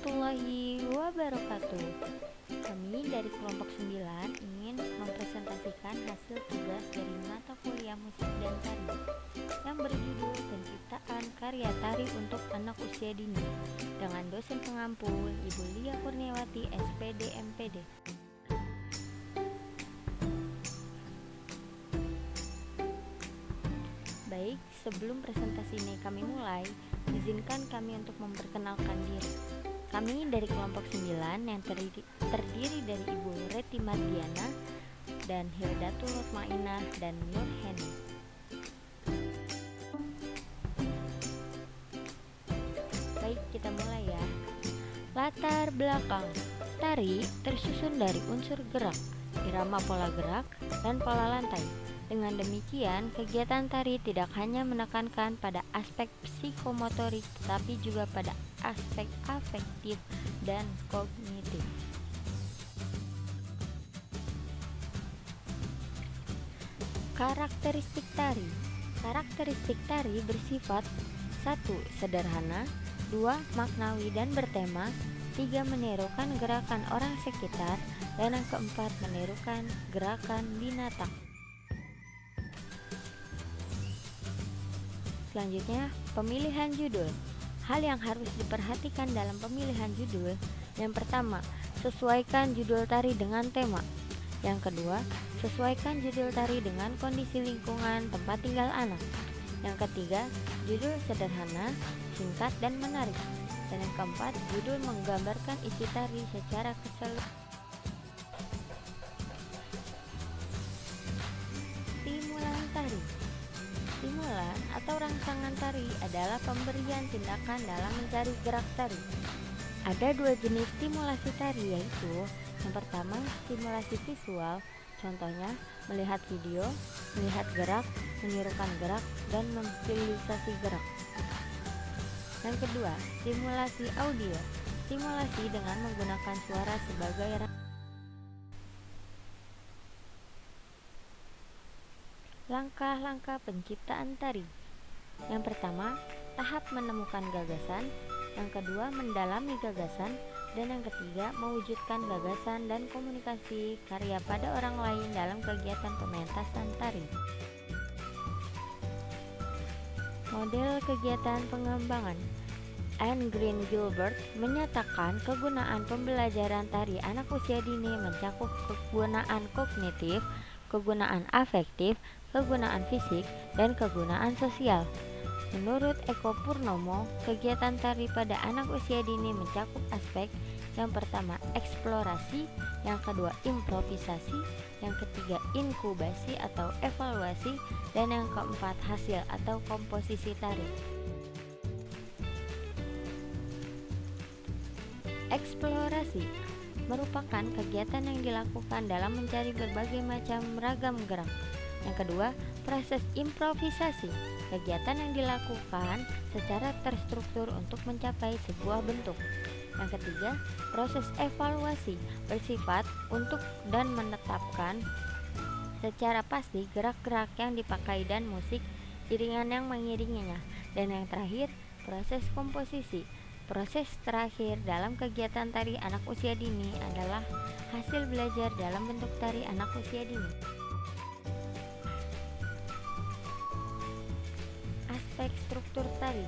warahmatullahi wabarakatuh. Kami dari kelompok 9 ingin mempresentasikan hasil tugas dari mata kuliah musik dan tari yang berjudul Penciptaan Karya Tari untuk Anak Usia Dini dengan dosen pengampu Ibu Lia Kurniawati SPD MPD. Baik, sebelum presentasi ini kami mulai, izinkan kami untuk memperkenalkan diri. Kami dari kelompok 9 yang terdiri dari Ibu Reti Mardiana dan Hildatul Nurmainah dan Nur Heni. Baik, kita mulai ya. Latar belakang tari tersusun dari unsur gerak, irama pola gerak, dan pola lantai. Dengan demikian, kegiatan tari tidak hanya menekankan pada aspek psikomotorik, tetapi juga pada aspek afektif dan kognitif. Karakteristik tari. Karakteristik tari bersifat 1. Sederhana, 2. Maknawi dan bertema, 3. Menirukan gerakan orang sekitar, dan yang keempat menirukan gerakan binatang. Selanjutnya, pemilihan judul. Hal yang harus diperhatikan dalam pemilihan judul: yang pertama, sesuaikan judul tari dengan tema. Yang kedua, sesuaikan judul tari dengan kondisi lingkungan tempat tinggal anak. Yang ketiga, judul sederhana, singkat, dan menarik. Dan yang keempat, judul menggambarkan isi tari secara keseluruhan. Stimulan tari. Stimulan atau rangsangan tari adalah pemberian tindakan dalam mencari gerak tari. Ada dua jenis stimulasi tari, yaitu yang pertama, stimulasi visual, contohnya melihat video, melihat gerak, menirukan gerak, dan memvisualisasi gerak. Yang kedua, stimulasi audio, stimulasi dengan menggunakan suara sebagai langkah-langkah penciptaan tari. Yang pertama, tahap menemukan gagasan. Yang kedua, mendalami gagasan. Dan yang ketiga, mewujudkan gagasan dan komunikasi karya pada orang lain dalam kegiatan pementasan tari. Model kegiatan pengembangan. Anne Green Gilbert menyatakan kegunaan pembelajaran tari anak usia dini mencakup kegunaan kognitif, kegunaan afektif, kegunaan fisik, dan kegunaan sosial. Menurut Eko Purnomo, kegiatan tari pada anak usia dini mencakup aspek: yang pertama, eksplorasi, yang kedua, improvisasi, yang ketiga, inkubasi atau evaluasi, dan yang keempat, hasil atau komposisi tari. Eksplorasi merupakan kegiatan yang dilakukan dalam mencari berbagai macam ragam gerak. Yang kedua, proses improvisasi, kegiatan yang dilakukan secara terstruktur untuk mencapai sebuah bentuk. Yang ketiga, proses evaluasi, bersifat untuk dan menetapkan secara pasti gerak-gerak yang dipakai dan musik iringan yang mengiringinya. Dan yang terakhir, proses komposisi. Proses terakhir dalam kegiatan tari anak usia dini adalah hasil belajar dalam bentuk tari anak usia dini. Aspek struktur tari.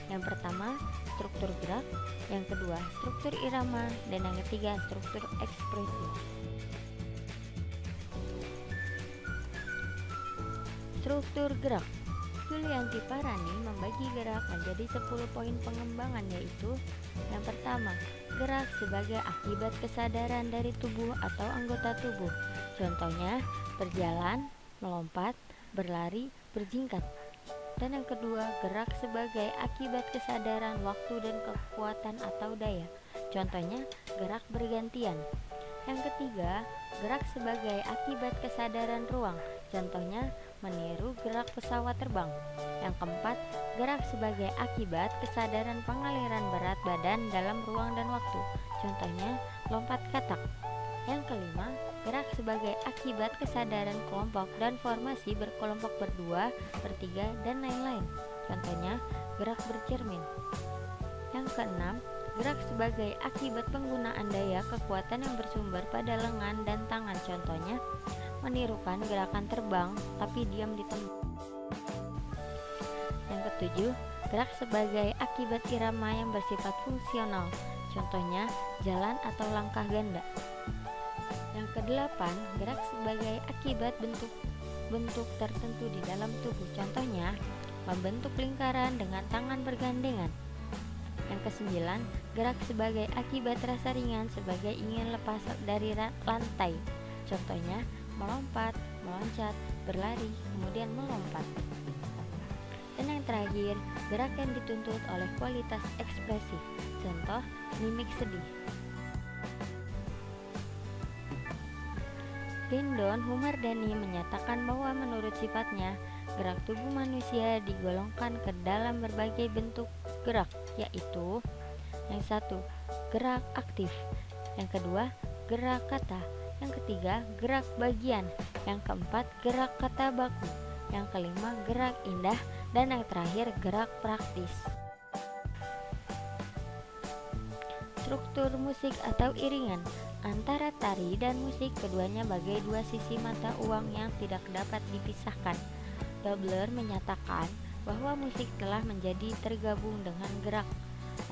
Yang pertama, struktur gerak, yang kedua, struktur irama, dan yang ketiga, struktur ekspresi. Struktur gerak. Yulianti Parani membagi gerak menjadi 10 poin pengembangan, yaitu: yang pertama, gerak sebagai akibat kesadaran dari tubuh atau anggota tubuh. Contohnya, berjalan, melompat, berlari, berjingkat. Dan yang kedua, gerak sebagai akibat kesadaran waktu dan kekuatan atau daya. Contohnya, gerak bergantian. Yang ketiga, gerak sebagai akibat kesadaran ruang. Contohnya, meniru gerak pesawat terbang. Yang keempat, gerak sebagai akibat kesadaran pengaliran berat badan dalam ruang dan waktu. Contohnya, lompat katak. Yang kelima, gerak sebagai akibat kesadaran kelompok dan formasi berkelompok berdua, bertiga, dan lain-lain. Contohnya, gerak bercermin. Yang keenam, Gerak sebagai akibat penggunaan daya kekuatan yang bersumber pada lengan dan tangan. Contohnya, menirukan gerakan terbang tapi diam di tempat. Yang ketujuh, gerak sebagai akibat irama yang bersifat fungsional. Contohnya, jalan atau langkah ganda. Yang kedelapan, gerak sebagai akibat bentuk tertentu di dalam tubuh. Contohnya, membentuk lingkaran dengan tangan bergandengan. Yang kesembilan, gerak sebagai akibat rasa ringan sebagai ingin lepas dari lantai. Contohnya, melompat, meloncat, berlari, kemudian melompat. Dan yang terakhir, gerak yang dituntut oleh kualitas ekspresif. Contoh, mimik sedih. Gendon Humardani menyatakan bahwa menurut sifatnya, gerak tubuh manusia digolongkan ke dalam berbagai bentuk gerak, yaitu yang satu, gerak aktif, yang kedua, gerak kata, yang ketiga, gerak bagian, yang keempat, gerak kata baku, yang kelima, gerak indah, dan yang terakhir, gerak praktis. Struktur musik atau iringan antara tari dan musik, keduanya bagai dua sisi mata uang yang tidak dapat dipisahkan. Dobler menyatakan bahwa musik telah menjadi tergabung dengan gerak,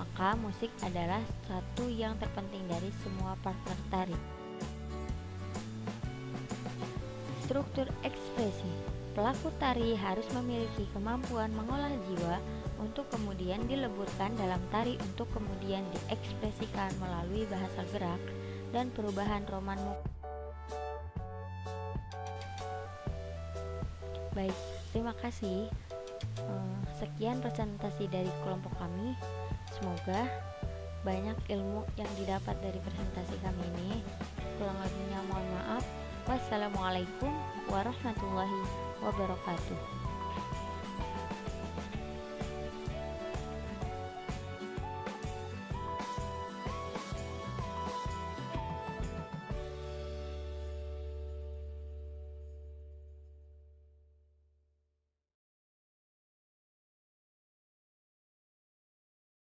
maka musik adalah satu yang terpenting dari semua partner tari. Struktur ekspresi. Pelaku tari harus memiliki kemampuan mengolah jiwa untuk kemudian dileburkan dalam tari untuk kemudian diekspresikan melalui bahasa gerak dan perubahan roman muka. Baik, terima kasih. Sekian presentasi dari kelompok kami. Semoga banyak ilmu yang didapat dari presentasi kami ini. Kurang lebihnya mohon maaf. Wassalamualaikum warahmatullahi wabarakatuh.